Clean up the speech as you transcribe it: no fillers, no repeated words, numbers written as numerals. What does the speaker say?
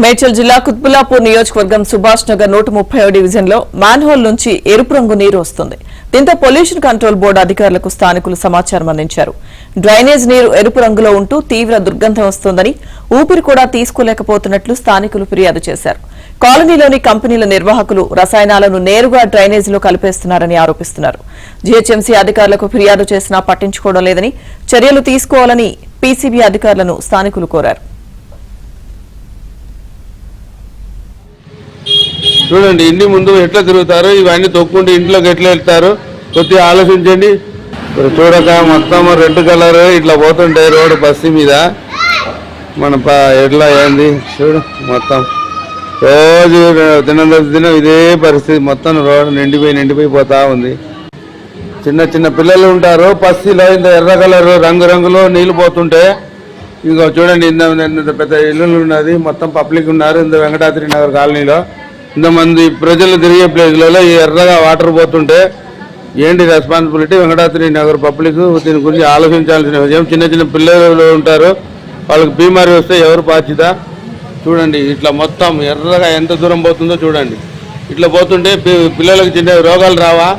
మేడ్చల్ జిల్లా కుత్బుల్లాపూర్ నియోజకవర్గం సుభాష్ నగర్ 130వ డివిజన్లో మ్యాన్హోల్ నుంచి ఎరుపు రంగు నీరు వస్తుంది. దీంతో పొల్యూషన్ కంట్రోల్ బోర్డు అధికారులకు స్థానికులు సమాచారం అందించారు. డ్రైనేజ్ నీరు ఎరుపు రంగులో ఉంటూ తీవ్ర దుర్గంధం వస్తోందని, ఊపిరి కూడా తీసుకోలేకపోతున్నట్లు స్థానికులు ఫిర్యాదు చేశారు. కాలనీలోని కంపెనీల నిర్వాహకులు రసాయనాలను నేరుగా డ్రైనేజీలో కలిపేస్తున్నారని ఆరోపిస్తున్నారు. జీహెచ్ఎంసీ అధికారులకు ఫిర్యాదు చేసినా పట్టించుకోవడం లేదని, చర్యలు తీసుకోవాలని పీసీబీ అధికారులను స్థానికులు కోరారు. చూడండి, ఇంటి ముందు ఎట్లా తిరుగుతారు, ఇవన్నీ తొక్కుంటే ఇంట్లోకి ఎట్లా వెళ్తారు, కొద్దిగా ఆలోచించండి. చూడక మొత్తం రెడ్ కలర్ ఇట్లా పోతుంటాయి రోడ్డు బస్సు మీద. మన ఎట్లా అయింది చూడు, మొత్తం రోజు దినం ఇదే పరిస్థితి. మొత్తం రోడ్డు నిండిపోయి పోతా ఉంది. చిన్న చిన్న పిల్లలు ఉంటారు బస్సులో, ఇంత ఎర్ర కలర్ రంగులో నీళ్ళు పోతుంటే. ఇంకో చూడండి, ఇంత పెద్ద ఇల్లులు ఉన్నది, మొత్తం పబ్లిక్ ఉన్నారు. ఇంత వెంకటాద్రి నగర్ కాలనీలో ఇంతమంది ప్రజలు తిరిగే ప్లేస్లలో ఎర్రగా వాటర్ పోతుంటే ఏంటి రెస్పాన్సిబిలిటీ? వెంకటాద్రి నగర్ పబ్లిక్ దీని గురించి ఆలోచించాల్సిన విషయం. చిన్న చిన్న పిల్లలు ఉంటారు, వాళ్ళకి బీమారీ వస్తే ఎవరు బాధ్యత? చూడండి, ఇట్లా మొత్తం ఎర్రగా ఎంత దూరం పోతుందో చూడండి. ఇట్లా పోతుంటే పిల్లలకు చిన్న రోగాలు రావా?